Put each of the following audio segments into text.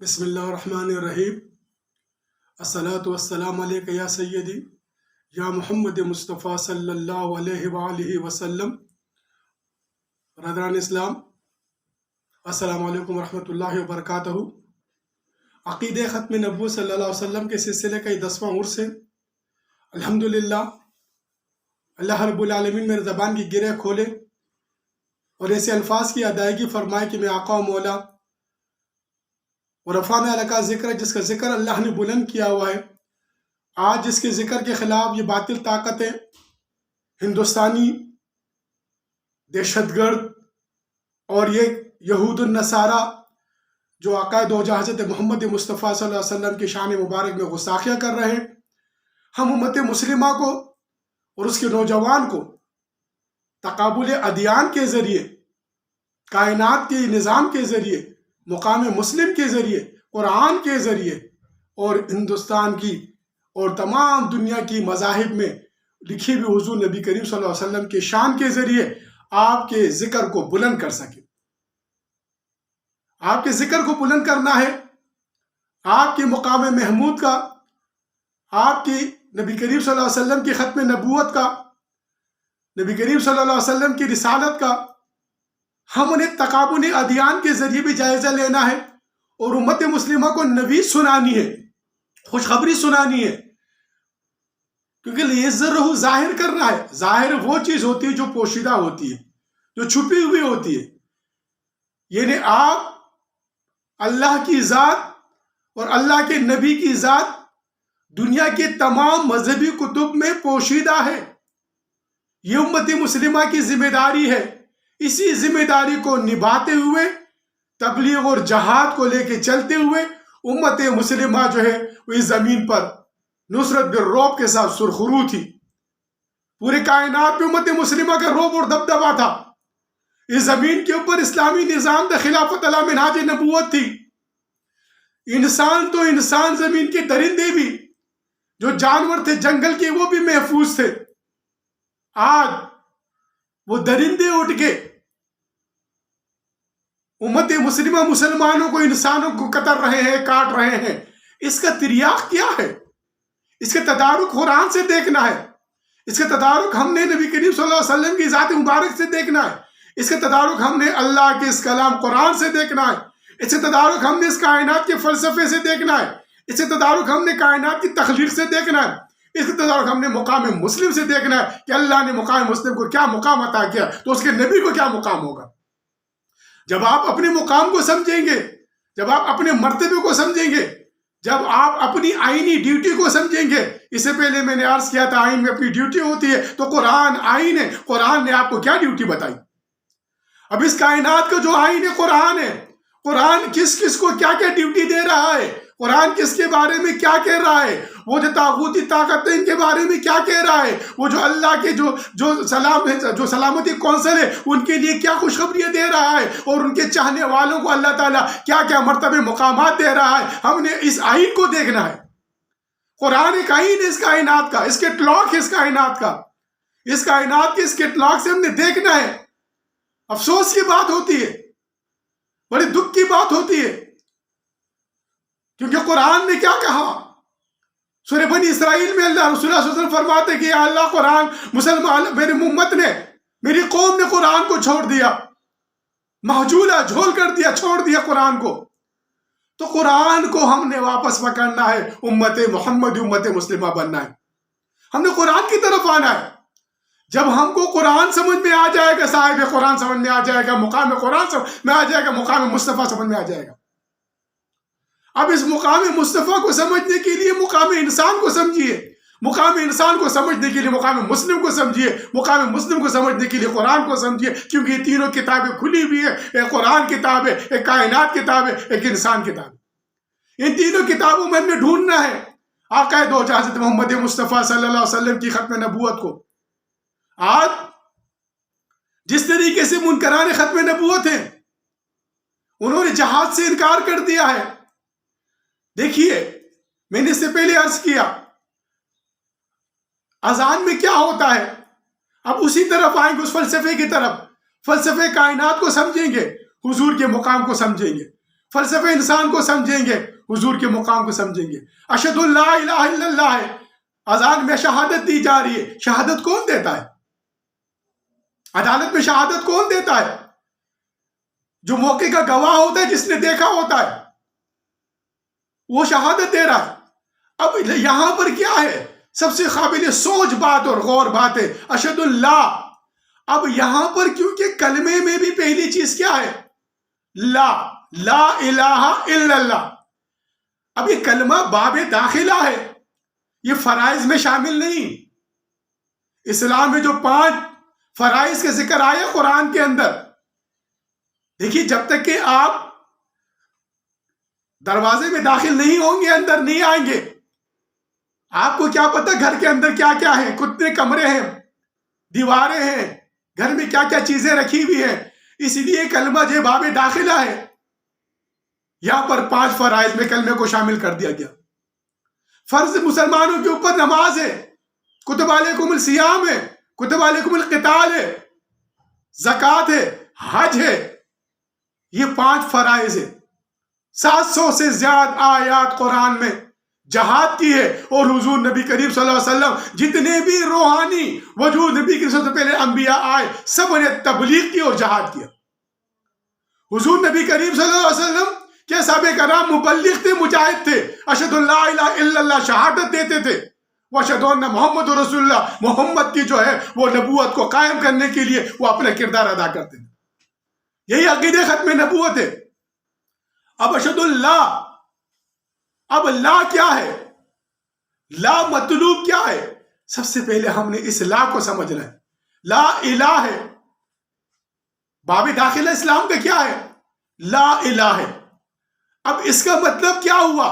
بسم اللہ الرحمن الرحیم۔ الصلاۃ والسلام علیک یا سیدی یا محمد مصطفیٰ صلی اللہ علیہ وآلہ وسلم۔ برادران اسلام، السلام علیکم ورحمۃ اللہ وبرکاتہ۔ عقیدہ ختم نبوت صلی اللہ علیہ وسلم کے سلسلے کا یہ 10واں عرس ہے۔ الحمدللہ اللہ رب العالمین میرے زبان کی گرہ کھولے اور ایسے الفاظ کی ادائیگی فرمائے کہ میں آقا و مولا اور رفعنا لک ذکر، جس کا ذکر اللہ نے بلند کیا ہوا ہے، آج جس کے ذکر کے خلاف یہ باطل طاقتیں، ہندوستانی دہشت گرد اور یہ یہود النصارہ جو عقائد و حضرت محمد مصطفیٰ صلی اللہ علیہ وسلم کی شان مبارک میں گستاخیاں کر رہے ہیں، ہم امت مسلمہ کو اور اس کے نوجوان کو تقابل ادیان کے ذریعے، کائنات کے نظام کے ذریعے، مقام مسلم کے ذریعے، قرآن کے ذریعے اور ہندوستان کی اور تمام دنیا کی مذاہب میں لکھی ہوئی حضور نبی کریم صلی اللہ علیہ وسلم کے شان کے ذریعے آپ کے ذکر کو بلند کر سکے۔ آپ کے ذکر کو بلند کرنا ہے، آپ کے مقام محمود کا، آپ کی نبی کریم صلی اللہ علیہ وسلم کی ختم نبوت کا، نبی کریم صلی اللہ علیہ وسلم کی رسالت کا ہم انہیں تقابل ادیان کے ذریعے بھی جائزہ لینا ہے اور امت مسلمہ کو نوید سنانی ہے، خوشخبری سنانی ہے، کیونکہ لیظہرہ ظاہر کرنا ہے۔ ظاہر وہ چیز ہوتی ہے جو پوشیدہ ہوتی ہے، جو چھپی ہوئی ہوتی ہے، یعنی آپ اللہ کی ذات اور اللہ کے نبی کی ذات دنیا کے تمام مذہبی کتب میں پوشیدہ ہے۔ یہ امت مسلمہ کی ذمہ داری ہے۔ اسی ذمہ داری کو نبھاتے ہوئے، تبلیغ اور جہاد کو لے کے چلتے ہوئے امت مسلمہ جو ہے وہ اس زمین پر نصرت بالرعب کے ساتھ سرخرو تھی۔ پورے کائنات پہ امت مسلمہ کا رعب اور دبدبا تھا۔ اس زمین کے اوپر اسلامی نظام دا خلافت علی منہاج نبوت تھی۔ انسان تو انسان، زمین کے درندے بھی، جو جانور تھے جنگل کے، وہ بھی محفوظ تھے۔ آج وہ درندے اٹھ کے امت مسلمہ مسلمانوں کو، انسانوں کو قتل رہے ہیں، کاٹ رہے ہیں۔ اس کا تریاق کیا ہے؟ اس کا تدارک قرآن سے دیکھنا ہے۔ اس کا تدارک ہم نے نبی کریم صلی اللہ علیہ وسلم کی ذات مبارک سے دیکھنا ہے۔ اس کا تدارک ہم نے اللہ کے اس کلام قرآن سے دیکھنا ہے۔ اس کا تدارک ہم نے اس کائنات کے فلسفے سے دیکھنا ہے۔ اس کا تدارک ہم نے کائنات کی تخلیق سے دیکھنا ہے۔ اس کا تدارک ہم نے مقام مسلم سے دیکھنا ہے کہ اللہ نے مقام مسلم کو کیا مقام عطا کیا، تو اس کے نبی کو کیا مقام ہوگا۔ جب آپ اپنے مقام کو سمجھیں گے، جب آپ اپنے مرتبے کو سمجھیں گے، جب آپ اپنی آئینی ڈیوٹی کو سمجھیں گے، اس سے پہلے میں نے عرض کیا تھا آئین میں اپنی ڈیوٹی ہوتی ہے، تو قرآن آئین ہے۔ قرآن نے آپ کو کیا ڈیوٹی بتائی؟ اب اس کائنات کا جو آئین ہے قرآن ہے۔ قرآن کس کس کو کیا کیا ڈیوٹی دے رہا ہے، قرآن کس کے بارے میں کیا کہہ رہا ہے، وہ جو طاغوتی طاقتیں ان کے بارے میں کیا کہہ رہا ہے، وہ جو اللہ کے جو سلامتی کونسل ہے ان کے لیے کیا خوشخبریاں دے رہا ہے، اور ان کے چاہنے والوں کو اللہ تعالیٰ کیا کیا مرتبے مقامات دے رہا ہے۔ ہم نے اس آئین کو دیکھنا ہے۔ قرآن ایک آئین ہے اس کائنات کا، اس کے اطلاق ہے اس کائنات کا، اس کائنات کے اس کے اطلاق سے ہم نے دیکھنا ہے۔ افسوس کی بات ہوتی ہے، بڑی دکھ کی بات ہوتی ہے، کیونکہ قرآن نے کیا کہا؟ سورہ بنی اسرائیل میں اللہ رسول اللہ صلی اللہ علیہ وسلم فرماتے کہ یا اللہ، قرآن مسلمان میری امت نے، میری قوم نے قرآن کو چھوڑ دیا، محجولہ جھول کر دیا، چھوڑ دیا قرآن کو۔ تو قرآن کو ہم نے واپس پکڑنا ہے، امت محمد، امت مسلمہ بننا ہے۔ ہم نے قرآن کی طرف آنا ہے۔ جب ہم کو قرآن سمجھ میں آ جائے گا، صاحب قرآن سمجھ میں آ جائے گا، مقام قرآن سمجھ میں آ جائے گا، مقام مصطفیٰ سمجھ میں آ جائے گا۔ اب اس مقام مصطفیٰ کو سمجھنے کے لیے مقام انسان کو سمجھیے، مقام انسان کو سمجھنے کے لیے مقام مسلم کو سمجھیے، مقام مسلم کو سمجھنے کے لیے قرآن کو سمجھیے، کیونکہ یہ تینوں کتابیں کھلی ہوئی ہیں۔ ایک قرآن کتاب ہے، ایک کائنات کتاب ہے، ایک انسان کتاب ہے۔ ان تینوں کتابوں میں ہم نے ڈھونڈنا ہے عقائد و حضرت محمد مصطفیٰ صلی اللہ علیہ وسلم کی ختم نبوت کو۔ آج جس طریقے سے منکران ختم نبوت ہیں، انہوں نے جہاد سے انکار کر دیا ہے۔ دیکھیے، میں نے اس سے پہلے عرض کیا اذان میں کیا ہوتا ہے۔ اب اسی طرف آئیں گے، اس فلسفے کی طرف، فلسفے کائنات کو سمجھیں گے، حضور کے مقام کو سمجھیں گے۔ فلسفہ انسان کو سمجھیں گے، حضور کے مقام کو سمجھیں گے. اشہد اللہ الہ الا اللہ ہے، اذان میں شہادت دی جا رہی ہے. شہادت کون دیتا ہے؟ عدالت میں شہادت کون دیتا ہے؟ جو موقع کا گواہ ہوتا ہے، جس نے دیکھا ہوتا ہے، وہ شہادت دے رہا ہے. اب یہاں پر کیا ہے سب سے قابل سوچ بات اور غور بات ہے، اشہد اللہ. اب یہاں پر کیونکہ کلمے میں بھی پہلی چیز کیا ہے؟ لا الہ الا اللہ. اب یہ کلمہ باب داخلہ ہے، یہ فرائض میں شامل نہیں. اسلام میں جو 5 فرائض کا ذکر آیا قرآن کے اندر، دیکھیے جب تک کہ آپ دروازے میں داخل نہیں ہوں گے، اندر نہیں آئیں گے، آپ کو کیا پتا گھر کے اندر کیا کیا ہے، کتنے کمرے ہیں، دیواریں ہیں، گھر میں کیا کیا چیزیں رکھی ہوئی ہیں. اسی لیے کلمہ جو باب داخلہ ہے، یہاں پر 5 فرائض میں کلمے کو شامل کر دیا گیا. فرض مسلمانوں کے اوپر نماز ہے، کتب علیکم الصیام ہے، کتب علیکم القتال ہے، زکوٰۃ ہے، حج ہے. یہ 5 فرائض ہے. 700 سے زیادہ آیات قرآن میں جہاد کی ہے. اور حضور نبی کریم صلی اللہ علیہ وسلم جتنے بھی روحانی وجود نبی کریم صلی اللہ علیہ وسلم سے پہلے انبیاء آئے، سب نے تبلیغ کی اور جہاد کیا. حضور نبی کریم صلی اللہ علیہ وسلم کے صحابہ کرام مبلغ تھے، مجاہد تھے. اشہد اللہ الہ الا اللہ شہادت دیتے تھے. واشہد ان محمد رسول اللہ، محمد کی جو ہے وہ نبوت کو قائم کرنے کے لیے وہ اپنا کردار ادا کرتے تھے. یہی عقیدہ ختم نبوت ہے. اب اشہد اللہ، اب لا کیا ہے؟ لا مطلوب کیا ہے؟ سب سے پہلے ہم نے اس لا کو سمجھنا ہے. لا الہ ہے، باب داخلہ اسلام کا کیا ہے؟ لا الہ ہے. اب اس کا مطلب کیا ہوا؟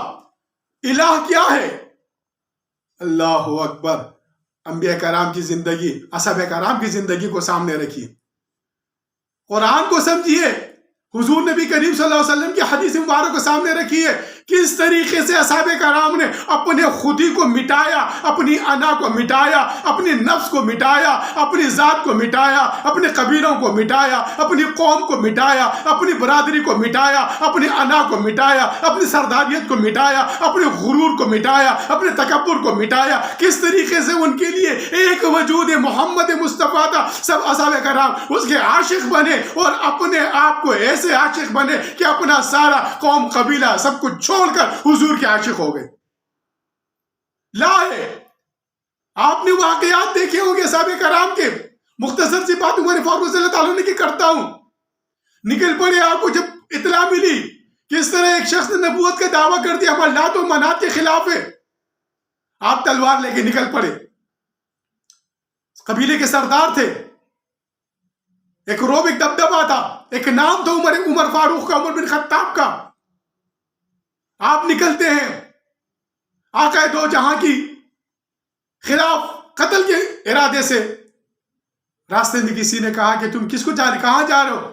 الہ کیا ہے؟ اللہ اکبر. انبیاء کرام کی زندگی، اصحاب کرام کی زندگی کو سامنے رکھیے، قرآن کو سمجھیے، حضور نبی کریم صلی اللہ علیہ وسلم کی حدیث مبارک کو سامنے رکھیے. کس طریقے سے اصحاب کرام نے اپنے خودی کو مٹایا، اپنی انا کو مٹایا، اپنی نفس کو مٹایا، اپنی ذات کو مٹایا، اپنے قبیلوں کو مٹایا، اپنی قوم کو مٹایا، اپنی برادری کو مٹایا، اپنی انا کو مٹایا، اپنی سرداریت کو مٹایا، اپنے غرور کو مٹایا، اپنے تکبر کو مٹایا. کس طریقے سے ان کے لیے ایک وجود محمد مصطفیٰ تھا. سب اصحاب کرام اس کے عاشق بنے اور اپنے آپ کو ایسے عاشق بنے کہ اپنا سارا قوم قبیلہ سب کچھ چھوڑ کر حضور کے عاشق ہو گئے. لا ہے. آپ نے واقعات دیکھے ہوں گے صحابہ کرام کے. مختصر سی بات عمر فاروق صلی اللہ تعالیٰ عنہ کی کرتا ہوں. نکل پڑے، آپ کو جب اطلاع ملی کہ اس طرح ایک شخص نے نبوت کا دعویٰ کر دیا، ہمارے لات و منات کے خلاف ہے، آپ تلوار لے کے نکل پڑے. قبیلے کے سردار تھے، ایک روب، ایک دبدبہ تھا، ایک نام تھا عمر فاروق کا، عمر بن خطاب کا. آپ نکلتے ہیں آقا دو جہاں کی خلاف قتل کے ارادے سے. راستے میں کسی نے کہا کہ تم کس کو جا رہے، کہاں جا رہے ہو؟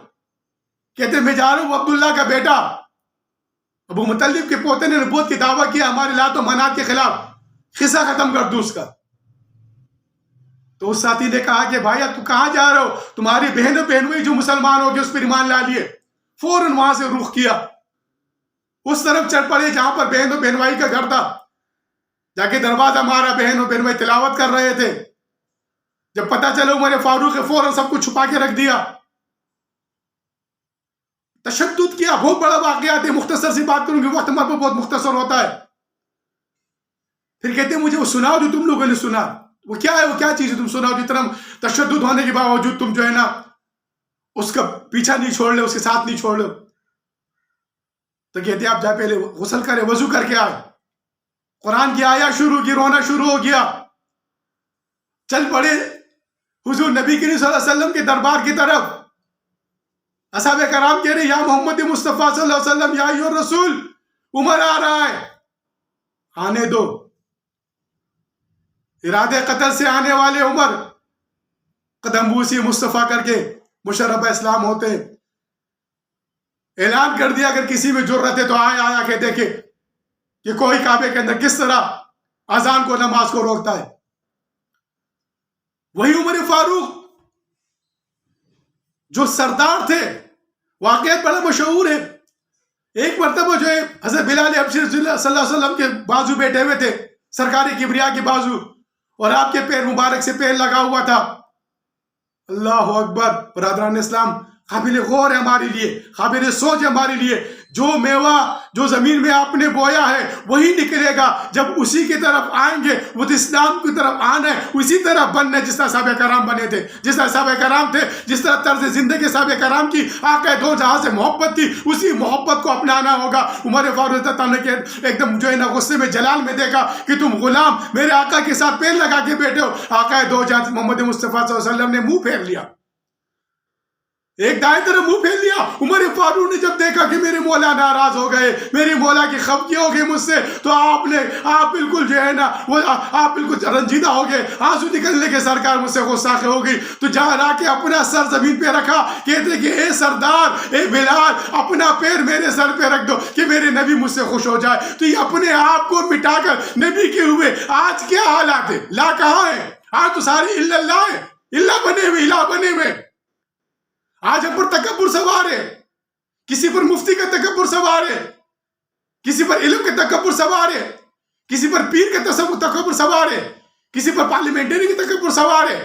کہتے میں جا رہا ہوں عبداللہ کا بیٹا ابو مطلب کے پوتے نے نبوت کی دعویٰ کیا ہمارے لات و منات کے خلاف، قصہ ختم کر دو اس کا. تو اس ساتھی نے کہا کہ بھائی اب تو کہاں جا رہے ہو؟ تمہاری بہن و بہنوئی جو مسلمان ہو گئے اس پر ایمان لا لیے. فوراً وہاں سے رخ کیا، اس طرف چل پڑے جہاں پر بہن و بہنوئی کا گھر تھا. جا کے دروازہ مارا، بہن و بہنوئی تلاوت کر رہے تھے. جب پتہ چلا عمر فاروق فوراً سب کچھ چھپا کے رکھ دیا، تشدد کیا. بہت بڑا واقعہ ہے، مختصر سی بات کروں گی، وقت ہمارے پہ بہت مختصر ہوتا ہے. پھر کہتے ہیں مجھے وہ سناؤ جو تم لوگوں نے سنا. وہ کیا ہے، وہ کیا چیز ہے تم سناؤ. جتنا تشدد ہونے کے باوجود تم جو ہے نا اس کا پیچھا نہیں چھوڑ لے، اس کے ساتھ نہیں چھوڑ لے. تو کہتے ہیں آپ جا پہلے غسل کرے، وضو کر کے آئے. قرآن کی آیات شروع کی، رونا شروع ہو گیا. چل پڑے حضور نبی کریم صلی اللہ علیہ وسلم کے دربار کی طرف. اصحاب کرام کہہ رہے یا محمد مصطفیٰ صلی اللہ علیہ وسلم، یا ایھا الرسول، عمر آ رہا ہے، آنے دو. ارادے قتل سے آنے والے عمر قدم بوسی مصطفیٰ کر کے مشرف اسلام ہوتے. اعلان کر دیا اگر کسی میں جرت ہے تو آیا کے دیکھے کہ کوئی کعبے کے اندر کس طرح اذان کو، نماز کو روکتا ہے. وہی عمر فاروق جو سردار تھے، واقعات بڑا مشہور ہے. ایک مرتبہ جو ہے حضرت بلال حبشی صلی اللہ علیہ وسلم کے بازو بیٹھے ہوئے تھے، سرکار کبریا کے بازو، اور آپ کے پیر مبارک سے پیر لگا ہوا تھا. اللہ اکبر. برادران اسلام، قابل غور ہے ہمارے لیے، قابل سوچ ہے ہمارے لیے. جو میوہ جو زمین میں آپ نے بویا ہے وہی نکلے گا. جب اسی کی طرف آئیں گے، وہ تو اسلام کی طرف آنا ہے، اسی طرح بننا ہے جس طرح صحابہ کرام بنے تھے، جس طرح صحابہ کرام تھے، جس طرح طرز زندگی صحابہ کرام کی آقا دو جہاں سے محبت تھی، اسی محبت کو اپنانا ہوگا. عمر فاروق نے ایک دم جو ہے نا غصے میں جلال میں دیکھا کہ تم غلام میرے آقا کے ساتھ پیر لگا کے بیٹھے ہو. آقا دو جہاں محمد مصطفیٰ صلی اللہ علیہ وسلم نے منہ پھیر لیا، ایک دائیں طرف منہ پھیر لیا. عمر فاروق نے جب دیکھا کہ میرے مولا ناراض ہو گئے، میری مولا کی خفگی ہو گئی مجھ سے، تو آپ بالکل جو ہے نا وہ آپ بالکل رنجیدہ ہو گئے، آنسو نکلنے کے سرکار مجھ سے غصہ ہو گئی. تو جہاں لا کے اپنا سر زمین پہ رکھا، کہتے کہ اے سردار، اے بلال، اپنا پیر میرے سر پہ رکھ دو کہ میرے نبی مجھ سے خوش ہو جائے. تو یہ اپنے آپ کو مٹا کر نبی کے ہوئے آج کیا حالات ہے؟ لا کہاں ہے؟ آج تو ساری اللہ ہے، اللہ بنے ہوئے، الہ بنے ہوئے. آج ہم پر تکبر سوار ہے، کسی پر مفتی کا تکبر سوار ہے، کسی پر علم کا تکبر سوار ہے، کسی پر پیر کا تکبر سوار ہے، کسی پر پارلیمنٹری کا تکبر سوار ہے،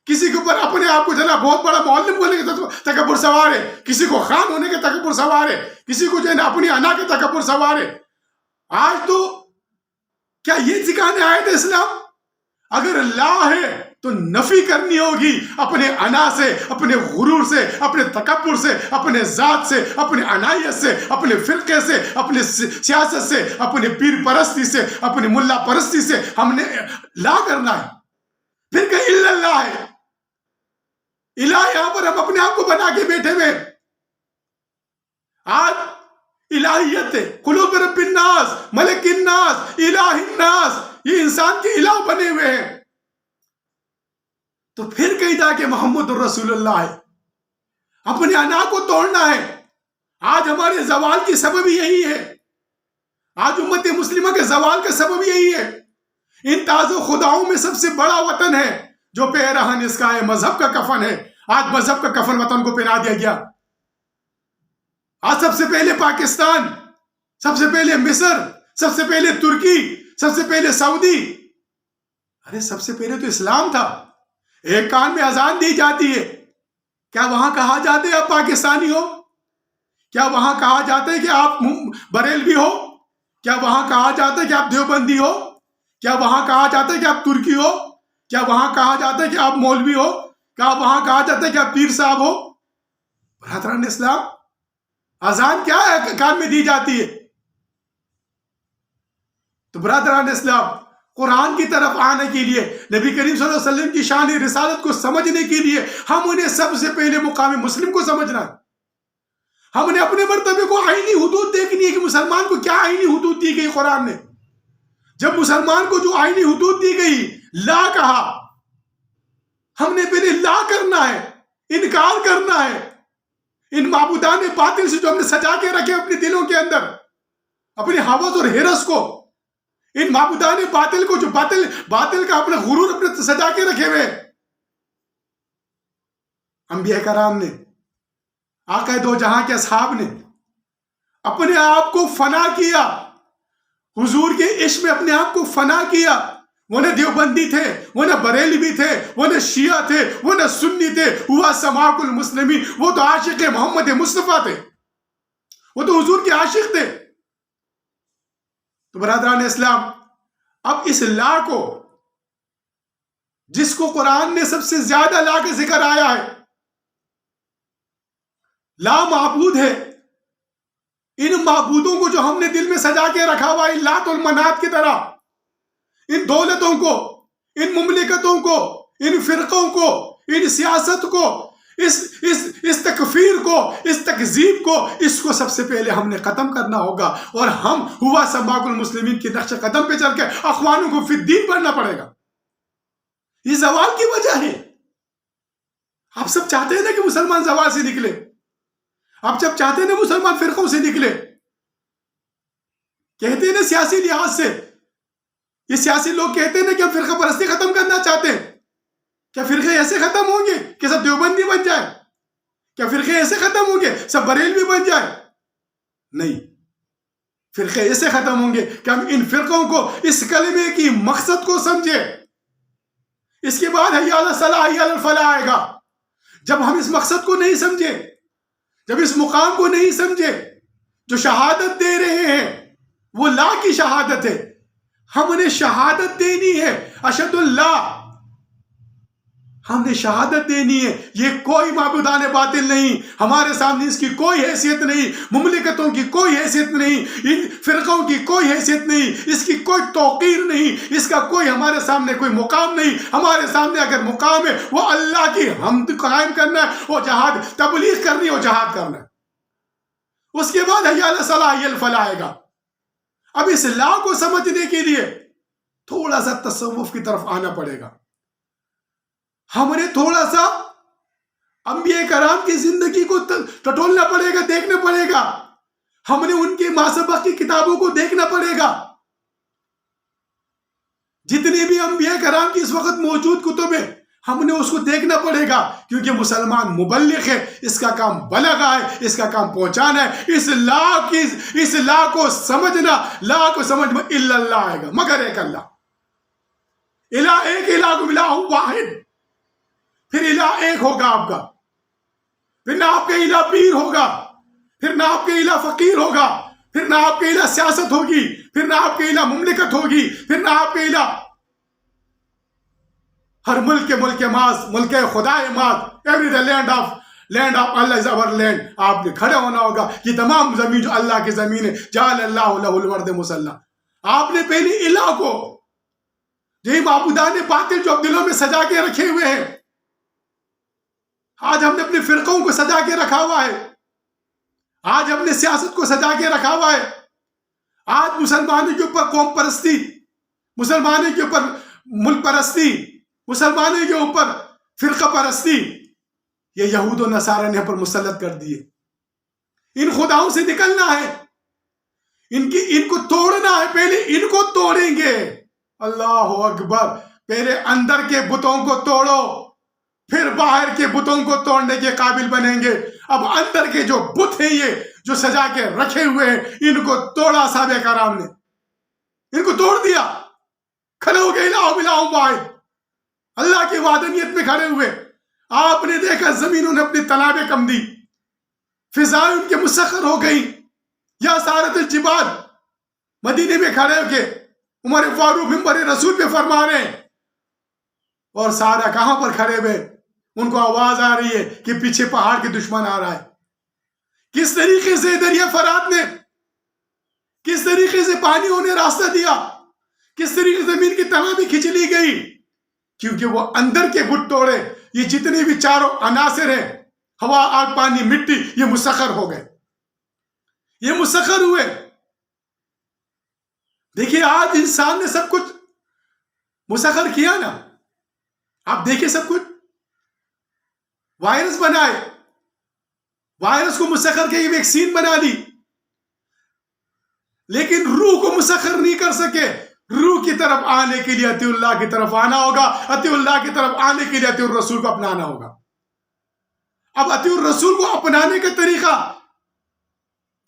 کسی کے اوپر اپنے آپ کو جنا بہت بڑا معلم ہونے کا تکبر سوار ہے، کسی کو خان ہونے کا تکبر سوار ہے، کسی کو جو ہے نا اپنی انا کا تکبر سوار ہے. آج تو کیا یہ سکھانے آئے تھے اسلام؟ اگر اللہ ہے تو نفی کرنی ہوگی اپنے انا سے، اپنے غرور سے، اپنے تکبر سے، اپنے ذات سے، اپنے عنایت سے، اپنے فرقے سے، اپنے سیاست سے، اپنے پیر پرستی سے، اپنے ملا پرستی سے ہم نے لا کرنا ہے. پھر کہ اللہ ہے، الہ یہاں پر ہم اپنے آپ کو بنا کے بیٹھے ہوئے. آج الہیت ہے، قلوب رب الناس، ملک الناس، الہ الناس، یہ انسان کے الہ بنے ہوئے ہیں. تو پھر کہیں جا کے محمد الرسول اللہ ہے. اپنے انا کو توڑنا ہے. آج ہمارے زوال کی سبب یہی ہے، آج امت مسلمہ کے زوال کا سبب یہی ہے. ان تازہ خداؤں میں سب سے بڑا وطن ہے جو پیرہن اس کا ہے، مذہب کا کفن ہے. آج مذہب کا کفن وطن کو پہنا دیا گیا. آج سب سے پہلے پاکستان، سب سے پہلے مصر، سب سے پہلے ترکی، سب سے پہلے سعودی. ارے سب سے پہلے تو اسلام تھا. ایک کان میں اذان دی جاتی ہے، کیا وہاں کہا جاتا ہے آپ پاکستانی ہو؟ کیا وہاں کہا جاتا ہے کہ آپ بریلوی ہو؟ کیا وہاں کہا جاتا ہے کہ آپ دیوبندی ہو؟ کیا وہاں کہا جاتا ہے کہ آپ ترکی ہو؟ کیا وہاں کہا جاتا ہے کہ آپ مولوی ہو؟ کیا وہاں کہا جاتا ہے کہ آپ پیر صاحب ہو؟ برادران اسلام، اذان کیا ہے کان میں دی جاتی ہے؟ تو برادران اسلام، قرآن کی طرف آنے کے لیے، نبی کریم صلی اللہ علیہ وسلم کی شان رسالت کو سمجھنے کے لیے ہم انہیں سب سے پہلے مقام مسلم کو سمجھنا ہے. ہم نے اپنے مرتبے کو آئینی حدود دیکھنی ہے کہ مسلمان کو کیا آئینی حدود دی گئی قرآن نے. جب مسلمان کو جو آئینی حدود دی گئی، لا کہا، ہم نے پہلے لا کرنا ہے، انکار کرنا ہے. ان معبودان باطل سے جو ہم نے سجا کے رکھے اپنے دلوں کے اندر، اپنے حوث اور ہرس کو، ان معبودان باطل کو جو باطل کا اپنا غرور اپنے سجا کے رکھے ہوئے. انبیاء کرام نے، آقا دو جہاں کے اصحاب نے اپنے آپ کو فنا کیا، حضور کے عشق میں اپنے آپ کو فنا کیا. وہ نہ دیوبندی تھے، وہ نہ بریلوی تھے، وہ نہ شیعہ تھے، وہ نہ سنی تھے، ہوا سماق المسلمین. وہ تو عاشق محمد مصطفیٰ تھے، وہ تو حضور کے عاشق تھے. تو برادران اسلام، اب اس لا کو، جس کو قرآن نے سب سے زیادہ لا کا ذکر آیا ہے، لا معبود ہے. ان معبودوں کو جو ہم نے دل میں سجا کے رکھا ہوا ہے، لات المنات کی طرح، ان دولتوں کو، ان مملکتوں کو، ان فرقوں کو، ان سیاست کو، اس تکفیر کو، اس تکذیب کو، اس کو سب سے پہلے ہم نے ختم کرنا ہوگا. اور ہم ہوا سباق المسلمین کی نقش قدم پہ چل کے اخوانوں کو فی الدین پڑھنا پڑے گا. یہ زوال کی وجہ ہے. آپ سب چاہتے ہیں نا کہ مسلمان زوال سے نکلے، آپ جب چاہتے ہیں نا مسلمان فرقوں سے نکلے. کہتے ہیں نا سیاسی لحاظ سے، یہ سیاسی لوگ کہتے ہیں نا کہ ہم فرقہ پرستی ختم کرنا چاہتے ہیں. کیا فرقے ایسے ختم ہوں گے کہ سب دیوبندی بن جائے؟ کیا فرقے ایسے ختم ہوں گے سب بریلوی بن جائے؟ نہیں. فرقے اسے ختم ہوں گے کہ ہم ان فرقوں کو اس کلمے کی مقصد کو سمجھے. اس کے بعد حی علی الصلاح حی علی الفلاح آئے گا. جب ہم اس مقصد کو نہیں سمجھے، جب اس مقام کو نہیں سمجھے، جو شہادت دے رہے ہیں وہ لا کی شہادت ہے، ہم نے شہادت دینی ہے اشہد اللہ، ہم نے شہادت دینی ہے یہ کوئی معبودان باطل نہیں، ہمارے سامنے اس کی کوئی حیثیت نہیں، مملکتوں کی کوئی حیثیت نہیں، ان فرقوں کی کوئی حیثیت نہیں، اس کی کوئی توقیر نہیں، اس کا کوئی ہمارے سامنے کوئی مقام نہیں. ہمارے سامنے اگر مقام ہے وہ اللہ کی حمد قائم کرنا ہے، وہ جہاد تبلیغ کرنی ہے، وہ جہاد کرنا ہے. اس کے بعد حی علی الصلاح حی علی الفلاح آئے گا. اب اس لا کو سمجھنے کے لیے تھوڑا سا تصوف کی طرف آنا پڑے گا. ہم نے تھوڑا سا انبیاء کرام کی زندگی کو ٹٹولنا پڑے گا، دیکھنا پڑے گا. ہم نے ان کے ماسبق کی کتابوں کو دیکھنا پڑے گا. جتنی بھی انبیاء کرام کی اس وقت موجود کتب ہیں ہم نے اس کو دیکھنا پڑے گا، کیونکہ مسلمان مبلغ ہے، اس کا کام بلغہ ہے، اس کا کام پہنچانا ہے. اس لا کو سمجھنا، لا کو سمجھ میں الا اللہ آئے گا، مگر ایک اللہ. الہ ایک، الہ کو الہ واحد. پھر الہ ایک ہوگا آپ کا، پھر نہ آپ کا الہ پیر ہوگا، پھر نہ آپ کا الہ فقیر ہوگا، پھر نہ آپ کا الہ سیاست ہوگی، پھر نہ آپ کا الہ مملکت ہوگی، پھر نہ آپ کا الہ ہر ملک ماس، ملک خدا ماس، ایوری دا لینڈ آف اللہ از اور لینڈ. آپ نے کھڑے ہونا ہوگا. یہ تمام زمین جو اللہ کی زمین ہے، جعل اللہ لہ الارض مسلح. آپ نے پہلی الہ کو، یہی معبودان باطل جو دلوں میں سجا کے رکھے ہوئے ہیں، آج ہم نے اپنے فرقوں کو سجا کے رکھا ہوا ہے، آج ہم نے سیاست کو سجا کے رکھا ہوا ہے. آج مسلمانوں کے اوپر قوم پرستی، مسلمانوں کے اوپر ملک پرستی، مسلمانوں کے اوپر فرقہ پرستی، یہ یہود و نصارہ نے پر مسلط کر دیے. ان خداؤں سے نکلنا ہے، ان کو توڑنا ہے. پہلے ان کو توڑیں گے. اللہ اکبر. پہلے اندر کے بتوں کو توڑو، پھر باہر کے بتوں کو توڑنے کے قابل بنیں گے. اب اندر کے جو بت ہیں، یہ جو سجا کے رکھے ہوئے ہیں، ان کو توڑا صحابہ کرام نے، ان کو توڑ دیا. کھڑے ہو گئے الہ الہ واحد، اللہ کی وحدانیت میں کھڑے ہوئے. آپ نے دیکھا زمینوں نے اپنی تنابیں کم دی، فضائیں ان کے مسخر ہو گئی. یا سارت الجبال، مدینے میں کھڑے ہو کے عمر فاروق منبر رسول پہ فرما رہے ہیں، اور سارا کہاں پر کھڑے ہوئے؟ ان کو آواز آ رہی ہے کہ پیچھے پہاڑ کے دشمن آ رہا ہے. کس طریقے سے دریا فرات نے، کس طریقے سے پانیوں نے راستہ دیا، کس طریقے سے زمین کی تنابیں کھینچ لی گئی، کیونکہ وہ اندر کے بت توڑے. یہ جتنے بھی چاروں عناصر ہیں، ہوا، آگ، پانی، مٹی، یہ مسخر ہو گئے، یہ مسخر ہوئے. دیکھیے آج انسان نے سب کچھ مسخر کیا نا. آپ دیکھیں سب کچھ، وائرس بنائے، وائرس کو مسخر کے ویکسین بنا لی، لیکن روح کو مسخر نہیں کر سکے. روح کی طرف آنے کے لیے اطیع اللہ کی طرف آنا ہوگا، اطیع اللہ کی طرف آنے کے لیے اطیع الرسول کو اپنانا ہوگا. اب اطیع الرسول کو اپنانے کا طریقہ،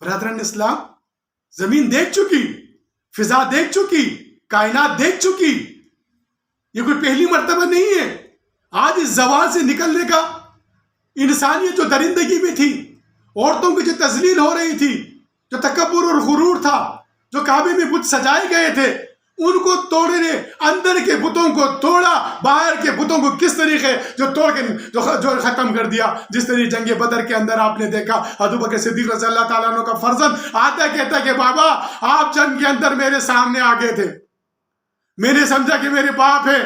برادران اسلام، زمین دیکھ چکی، فضا دیکھ چکی، کائنات دیکھ چکی. یہ کوئی پہلی مرتبہ نہیں ہے. آج اس زوال سے نکلنے کا، انسانیت جو درندگی میں تھی، عورتوں کی جو تذلیل ہو رہی تھی، جو تکبر اور غرور تھا، جو کعبے میں بت سجائے گئے تھے، ان کو توڑنے، اندر کے بتوں کو توڑا، باہر کے بتوں کو کس طریقے جو توڑ کے جو ختم کر دیا. جس طریقے جنگ بدر کے اندر آپ نے دیکھا ابو بکر صدیق رضی اللہ تعالیٰ عنہ کا فرزند آتا کہتا کہ بابا آپ جنگ کے اندر میرے سامنے آ گئے تھے، میں نے سمجھا کہ میرے باپ ہے،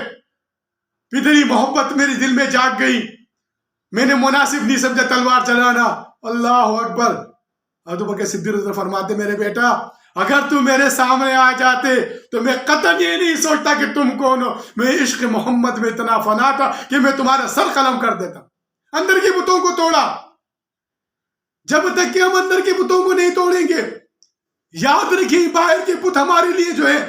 پدری محبت میرے دل میں جاگ گئی، میں نے مناسب نہیں سمجھا تلوار چلانا. اللہ اکبر. ابو بکر صدیق رضی اللہ فرماتے میرے بیٹا اگر تم میرے سامنے آ جاتے تو میں قطعاً یہ نہیں سوچتا کہ تم کون ہو. میں عشق محمد میں اتنا فنا تھا کہ میں تمہارا سر قلم کر دیتا. اندر کے بتوں کو توڑا. جب تک کہ ہم اندر کے بتوں کو نہیں توڑیں گے، یاد رکھیں باہر کے بت ہمارے لیے جو ہے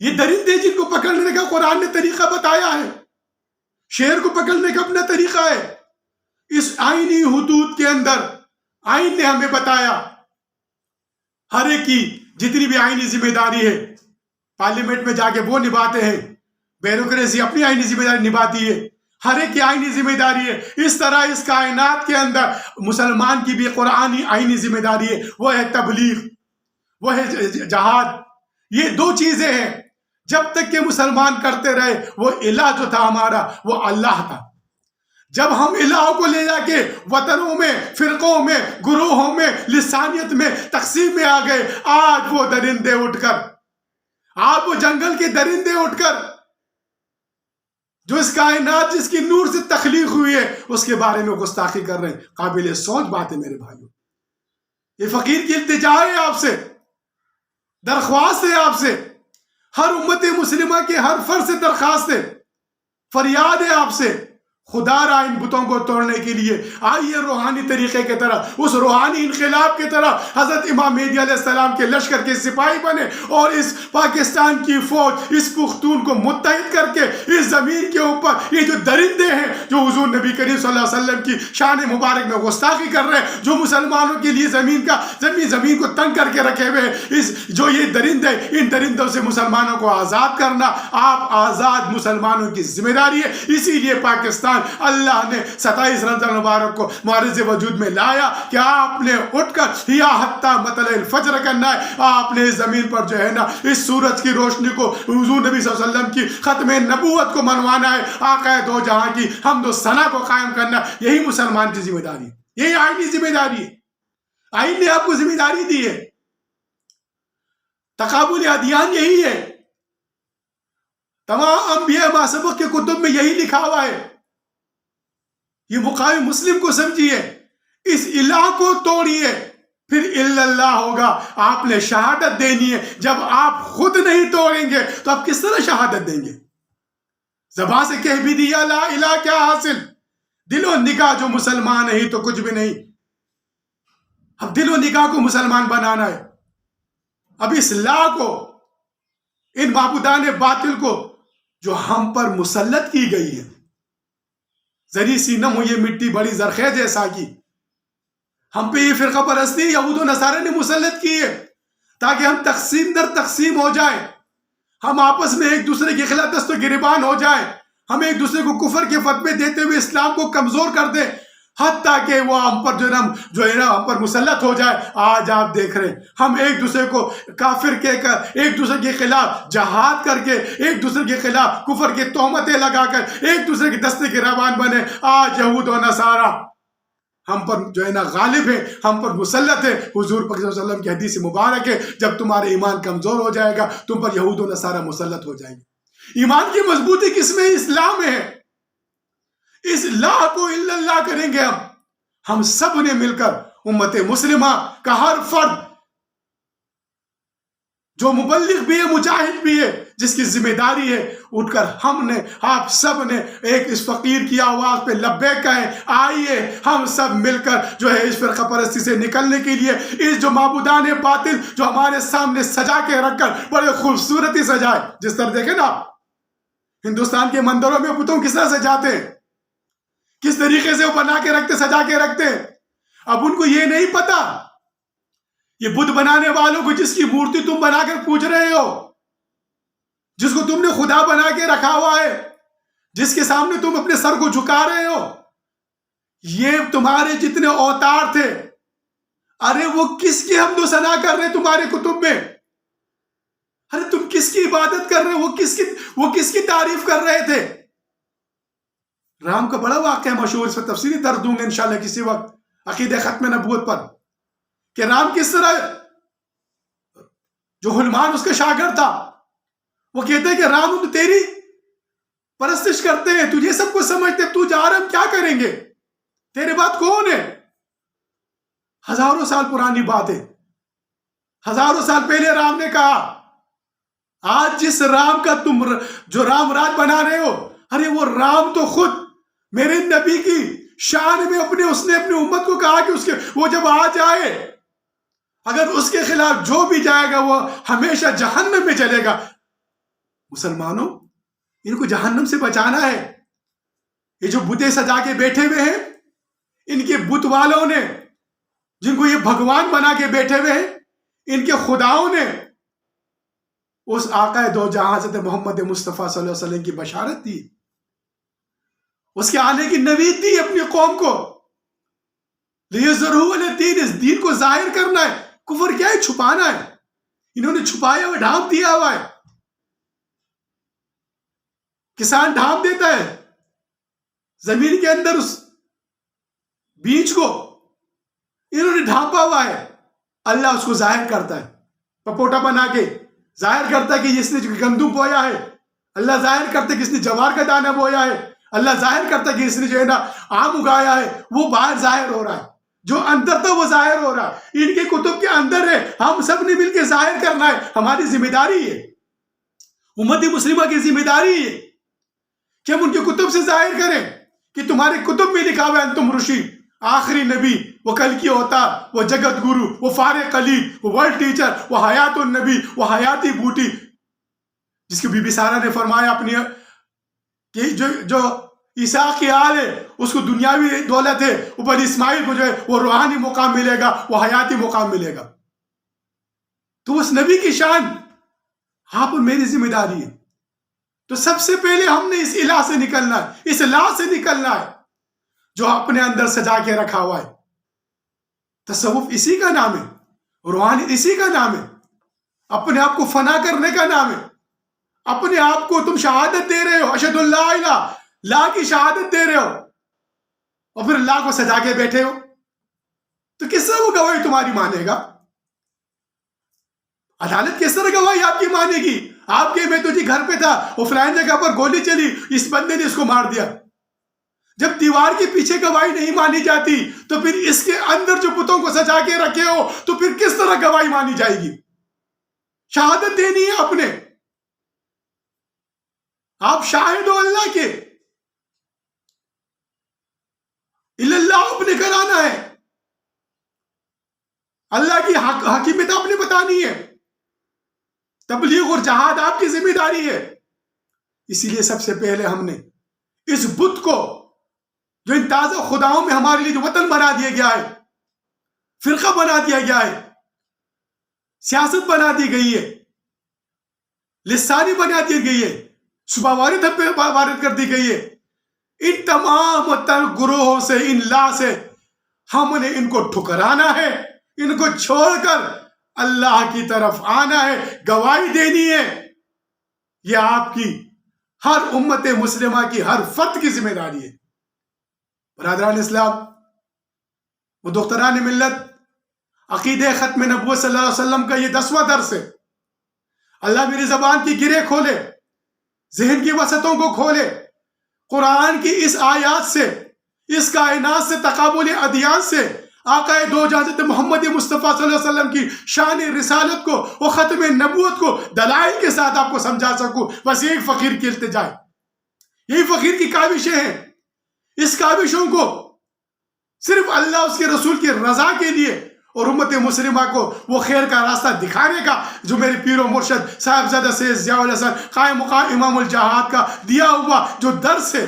یہ درندے جن کو پکڑنے کا قرآن نے طریقہ بتایا ہے، شیر کو پکڑنے کا اپنا طریقہ ہے. اس آئینی حدود کے اندر آئین نے ہمیں بتایا ہر ایک کی جتنی بھی آئینی ذمہ داری ہے پارلیمنٹ میں جا کے وہ نبھاتے ہیں، بیوروکریسی اپنی آئینی ذمہ داری نبھاتی ہے، ہر ایک کی آئینی ذمہ داری ہے۔ اس طرح اس کائنات کے اندر مسلمان کی بھی قرآنی آئینی ذمہ داری ہے، وہ ہے تبلیغ، وہ ہے جہاد۔ یہ دو چیزیں ہیں، جب تک کہ مسلمان کرتے رہے، وہ الہ جو تھا ہمارا وہ اللہ تھا۔ جب ہم الہ کو لے جا کے وطنوں میں، فرقوں میں، گروہوں میں، لسانیت میں تقسیم میں آ گئے، آج وہ درندے اٹھ کر، آج وہ جنگل کے درندے اٹھ کر جو اس کائنات جس کی نور سے تخلیق ہوئی ہے اس کے بارے میں گستاخی کر رہے ہیں۔ قابل سوچ بات ہے میرے بھائیوں، یہ فقیر کی التجا ہے آپ سے، درخواست ہے آپ سے، ہر امت مسلمہ کے ہر فرد سے درخواست ہے، فریاد ہے آپ سے، خدا را ان بتوں کو توڑنے کے لیے آئیے روحانی طریقے کی طرح، اس روحانی انقلاب کی طرح حضرت امام مہدی علیہ السلام کے لشکر کے سپاہی بنے اور اس پاکستان کی فوج اس پختون کو متحد کر کے اس زمین کے اوپر یہ جو درندے ہیں جو حضور نبی کریم صلی اللہ علیہ وسلم کی شان مبارک میں گستاخی کر رہے ہیں، جو مسلمانوں کے لیے زمین کو تنگ کر کے رکھے ہوئے ہیں، جو یہ درندے، ان درندوں سے مسلمانوں کو آزاد کرنا آپ آزاد مسلمانوں کی ذمہ داری ہے۔ اسی لیے پاکستان اللہ نے 27 رمضان مبارک کو معرض وجود میں لایا کہ آپ نے اٹھ کر یا حتی مطلع الفجر کرنا ہے، آپ نے اس زمین پر جو ہے نا اس سورج کی روشنی کو، حضور نبی صلی اللہ علیہ وسلم کی ختم نبوت کو منوانا ہے، آقا دو جہاں کی حمد و ثنا کو قائم کرنا ہے۔ یہی مسلمان کی ذمہ داری ہے، یہی آئینی ذمہ داری ہے۔ آئین نے آپ کو ذمہ داری دی ہے، تقابل ادیان یہی ہے، تمام انبیاء ما سبق کے کتب میں یہی لکھا ہوا ہے۔ یہ مقام مسلم کو سمجھیے، اس الہ کو توڑیے، پھر الا اللہ ہوگا۔ آپ نے شہادت دینی ہے، جب آپ خود نہیں توڑیں گے تو آپ کس طرح شہادت دیں گے؟ زبان سے کہہ بھی دیا لا الہ کیا حاصل، دل و نگاہ جو مسلمان نہیں تو کچھ بھی نہیں۔ اب دل و نگاہ کو مسلمان بنانا ہے، اب اس لا کو، ان معبودان باطل کو جو ہم پر مسلط کی گئی ہے، ذری سی نم ہو یہ مٹی بڑی زرخیز جیسا کی، ہم پہ یہ فرقہ پرستی یہود و نصارہ نے مسلط کی ہے تاکہ ہم تقسیم در تقسیم ہو جائیں، ہم آپس میں ایک دوسرے کے خلاف دست و گریبان ہو جائیں، ہم ایک دوسرے کو کفر کے فتوے دیتے ہوئے اسلام کو کمزور کر دیں، حتیٰ کہ وہ ہم پر جو ہے نا ہم پر مسلط ہو جائے۔ آج آپ دیکھ رہے ہیں ہم ایک دوسرے کو کافر کہہ کر، ایک دوسرے کے خلاف جہاد کر کے، ایک دوسرے کے خلاف کفر کی تہمتیں لگا کر ایک دوسرے کے دستے کے گریبان بنے۔ آج یہود و نصارہ ہم پر جو ہے نا غالب ہے، ہم پر مسلط ہے۔ حضور پاک صلی اللہ علیہ وسلم کی حدیث مبارک ہے، جب تمہارے ایمان کمزور ہو جائے گا تم پر یہود و نصارہ مسلط ہو جائیں گے۔ ایمان کی مضبوطی کس میں؟ اسلام میں ہے۔ اس لا کو الا اللہ کریں گے ہم سب نے مل کر، امت مسلمہ کا ہر فرد جو مبلغ بھی ہے، مجاہد بھی ہے، جس کی ذمہ داری ہے، اٹھ کر ہم نے، آپ سب نے ایک اس فقیر کی آواز پہ لبیک کہیں، آئیے ہم سب مل کر جو ہے اس فرقہ پرستی سے نکلنے کے لیے، اس جو معبودان باطل جو ہمارے سامنے سجا کے رکھ کر بڑے خوبصورتی سجائے، جس طرح دیکھیں نا ہندوستان کے مندروں میں بتوں کس طرح سجاتے ہیں، کس طریقے سے وہ بنا کے رکھتے، سجا کے رکھتے۔ اب ان کو یہ نہیں پتا، یہ بت بنانے والوں کو، جس کی مورتی تم بنا کر پوج رہے ہو، جس کو تم نے خدا بنا کے رکھا ہوا ہے، جس کے سامنے تم اپنے سر کو جھکا رہے ہو، یہ تمہارے جتنے اوتار تھے، ارے وہ کس کی حمد و ثنا کر رہے تمہارے کتب میں؟ ارے تم کس کی عبادت کر رہے ہو؟ وہ کس کی تعریف کر رہے تھے؟ رام کا بڑا واقعہ مشہور، اس پر تفصیلی درس دوں گا انشاءاللہ کسی وقت عقیدہ ختم نبوت پر، کہ رام کس طرح، جو ہنومان اس کا شاگرد تھا، وہ کہتے ہیں کہ رام ہم تیری پرستش کرتے ہیں، تجھے سب کو سمجھتے ہیں، تو جا رہا ہم کیا کریں گے، تیرے بعد کون ہے؟ ہزاروں سال پرانی بات ہے، ہزاروں سال پہلے رام نے کہا، آج جس رام کا تم جو رام راج بنا رہے ہو، ارے وہ رام تو خود میرے نبی کی شان میں اس نے اپنی امت کو کہا کہ وہ جب آ جائے، اگر اس کے خلاف جو بھی جائے گا وہ ہمیشہ جہنم میں چلے گا۔ مسلمانوں، ان کو جہنم سے بچانا ہے۔ یہ جو بتیں سجا کے بیٹھے ہوئے ہیں، ان کے بت والوں نے، جن کو یہ بھگوان بنا کے بیٹھے ہوئے ہیں، ان کے خداؤں نے اس آقا دو جہاں حضرت محمد مصطفیٰ صلی اللہ علیہ وسلم کی بشارت دی، اس کے آنے کی نوید دی اپنی قوم کو. لِيُظْهِرَهُ عَلَى الدِّينِ، اس دین کو ظاہر کرنا ہے. کفر کیا ہے؟ چھپانا ہے. انہوں نے چھپایا ہوا، ڈھانپ دیا ہوا ہے. کسان ڈھانپ دیتا ہے زمین کے اندر اس بیج کو، انہوں نے ڈھانپا ہوا ہے. اللہ اس کو ظاہر کرتا ہے، پپوٹا بنا کے ظاہر کرتا ہے کہ اس نے گندم بویا ہے. اللہ ظاہر کرتا ہے کہ اس نے جوار کا دانہ بویا ہے. اللہ ظاہر کرتا ہے کہ اس نے جو ہے نا آم اگایا ہے. وہ باہر ظاہر ہو رہا ہے، جو اندر تھا وہ ظاہر ہو رہا ہے. ان کے کتب کے اندر ہے، ہم سب نے مل کے ظاہر کرنا ہے. ہماری ذمہ داری ہے، امت مسلمہ کی ذمہ داری ہے کہ ہم ان کے کتب سے ظاہر کریں کہ تمہارے کتب میں لکھا ہوا ہے انتم رشید، آخری نبی، وہ کل کی اوتار، وہ جگت گرو، وہ فارغ قلیل، وہ ورلڈ ٹیچر، وہ حیات النبی، وہ حیاتی بوٹی، جس کی بی بی سارہ نے فرمایا اپنی کہ جو عیسیٰ کی آل ہے اس کو دنیاوی دولت ہے، اوپر اسماعیل کو جو ہے وہ روحانی مقام ملے گا، وہ حیاتی مقام ملے گا. تو اس نبی کی شان آپ اور میری ذمہ داری ہے. تو سب سے پہلے ہم نے اس الہ سے نکلنا ہے، اس لا سے نکلنا ہے جو اپنے اندر سجا کے رکھا ہوا ہے. تصوف اسی کا نام ہے، روحانی اسی کا نام ہے، اپنے آپ کو فنا کرنے کا نام ہے. اپنے آپ کو تم شہادت دے رہے ہو، اشہد اللہ الہ، لا کی شہادت دے رہے ہو، اور پھر اللہ کو سجا کے بیٹھے ہو. تو کس طرح وہ گواہی تمہاری مانے گا؟ عدالت کس طرح گواہی آپ کی مانے گی؟ آپ کے میں تو جی گھر پہ تھا، وہ فلان جگہ پر گولی چلی، اس بندے نے اس کو مار دیا. جب دیوار کے پیچھے گواہی نہیں مانی جاتی تو پھر اس کے اندر جو بتوں کو سجا کے رکھے ہو تو پھر کس طرح گواہی مانی جائے گی؟ شہادت دینی ہے آپ نے، آپ شاہد ہو اللہ کے، اللہ آپ نے کرانا ہے، اللہ کی حکیمت آپ نے بتانی ہے، تبلیغ اور جہاد آپ کی ذمہ داری ہے. اسی لیے سب سے پہلے ہم نے اس بت کو جو ان تازہ خداؤں میں ہمارے لیے جو وطن بنا دیا گیا ہے، فرقہ بنا دیا گیا ہے، سیاست بنا دی گئی ہے، لسانی بنا دی گئی ہے، صبح وارد کر دی گئی ہے، ان تمام تر گروہوں سے، ان لا سے ہم نے ان کو ٹھکرانا ہے، ان کو چھوڑ کر اللہ کی طرف آنا ہے، گواہی دینی ہے. یہ آپ کی، ہر امت مسلمہ کی، ہر فرد کی ذمہ داری ہے. برادران اسلام، وہ دختران ملت، عقیدہ ختم نبوت صلی اللہ علیہ وسلم کا یہ 10واں درس ہے. اللہ میری زبان کی گرے کھولے، ذہن کی وسعتوں کو کھولے، قرآن کی اس آیات سے، اس کائنات سے، تقابل ادیان سے آقا دو حضرت محمد مصطفیٰ صلی اللہ علیہ وسلم کی شان رسالت کو اور ختم نبوت کو دلائل کے ساتھ آپ کو سمجھا سکوں. بس ایک فقیر کی التجا ہے، یہی فقیر کی کاوشیں ہیں. اس کاوشوں کو صرف اللہ اس کے رسول کی رضا کے لیے اور امت مسلمہ کو وہ خیر کا راستہ دکھانے کا جو میرے پیر و مرشد صاحبزادہ سید ضیاء الحسن قائم مقام امام الجہاد کا دیا ہوا جو درس ہے،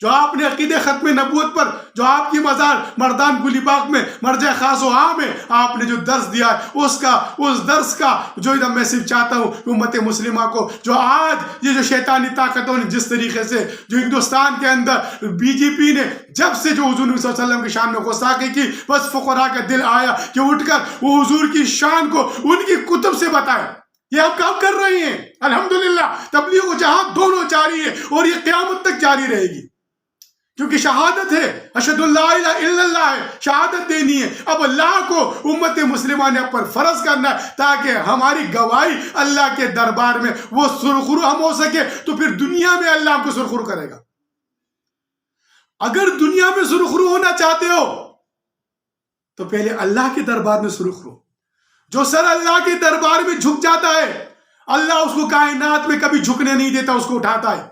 جو آپ نے عقیدہ ختم نبوت پر، جو آپ کی مزار مردان گلی باغ میں مرجع خاص و عام ہے، آپ نے جو درس دیا ہے، اس درس کا جو میں صرف چاہتا ہوں کہ امت مسلمہ کو، جو آج یہ جو شیطانی طاقتوں نے جس طریقے سے جو ہندوستان کے اندر بی جے پی نے جب سے جو حضور صلی اللہ علیہ وسلم کی شان میں گستاخی کی، بس فقراء کا دل آیا کہ اٹھ کر وہ حضور کی شان کو ان کی کتب سے بتائیں. یہ ہم کام کر رہے ہیں الحمدللہ. تبلیغ و جہاد دونوں جاری ہے اور یہ قیامت تک جاری رہے گی، کیونکہ شہادت ہے، اشہد اللہ الہ الا اللہ ہے، شہادت دینی ہے. اب اللہ کو امت مسلمہ نے پر فرض کرنا ہے تاکہ ہماری گواہی اللہ کے دربار میں وہ سرخرو ہم ہو سکے. تو پھر دنیا میں اللہ ہم کو سرخرو کرے گا. اگر دنیا میں سرخرو ہونا چاہتے ہو تو پہلے اللہ کے دربار میں سرخرو. جو سر اللہ کے دربار میں جھک جاتا ہے، اللہ اس کو کائنات میں کبھی جھکنے نہیں دیتا، اس کو اٹھاتا ہے.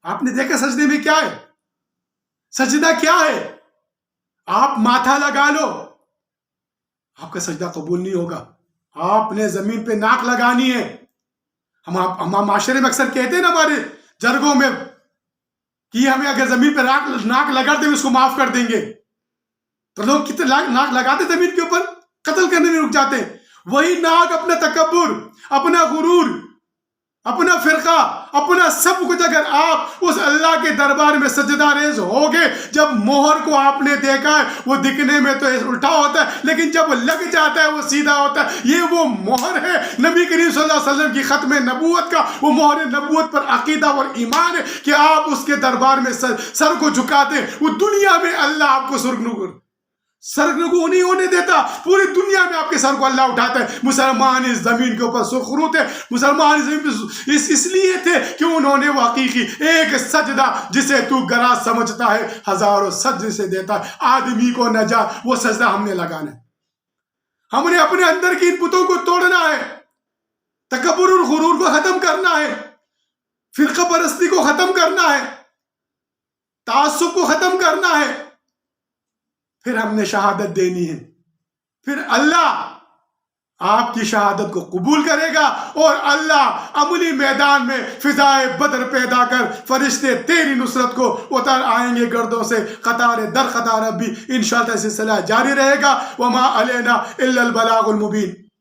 آپ نے دیکھا سجدے میں کیا ہے؟ سجدہ کیا ہے؟ آپ ماتھا لگا لو، آپ کا سجدہ قبول نہیں ہوگا. آپ نے زمین پہ ناک لگانی ہے. ہم معاشرے میں اکثر کہتے ہیں نا ہمارے جرگوں میں کہ ہمیں اگر زمین پہ ناک لگا دیں اس کو معاف کر دیں گے. تو لوگ کتنے ناک لگاتے زمین کے اوپر، قتل کرنے میں رک جاتے ہیں. وہی ناگ اپنا تکبر، اپنا غرور، اپنا فرقہ، اپنا سب کچھ، اگر آپ اس اللہ کے دربار میں سجدہ ریز ہوگے، جب مہر کو آپ نے دیکھا ہے وہ دکھنے میں تو الٹا ہوتا ہے لیکن جب لگ جاتا ہے وہ سیدھا ہوتا ہے، یہ وہ مہر ہے نبی کریم صلی اللہ علیہ وسلم کی ختم نبوت کا، وہ مہر نبوت پر عقیدہ اور ایمان ہے کہ آپ اس کے دربار میں سر کو جھکاتے ہیں، وہ دنیا میں اللہ آپ کو سرنگو نہیں ہونے دیتا، پوری دنیا میں آپ کے سر کو اللہ اٹھاتا ہے۔ مسلمان اس زمین کے اوپر سرخرو تھے، مسلمان اس زمین پہ اس لیے تھے کہ انہوں نے وہ حقیقی ایک سجدہ جسے تو گرا سمجھتا ہے ہزاروں سجدے سے دیتا ہے، آدمی کو نجات، وہ سجدہ ہم نے لگانا ہے، ہم نے اپنے اندر کی ان بتوں کو توڑنا ہے، تکبر اور غرور کو ختم کرنا ہے، فرقہ پرستی کو ختم کرنا ہے، تعصب کو ختم کرنا ہے، پھر ہم نے شہادت دینی ہے، پھر اللہ آپ کی شہادت کو قبول کرے گا اور اللہ عملی میدان میں فضائے بدر پیدا کر فرشتے تیری نصرت کو اتر آئیں گے گردوں سے قطار در قطار، اب بھی انشاءاللہ سلسلہ جاری رہے گا۔ وما علینا الا البلاغ المبین۔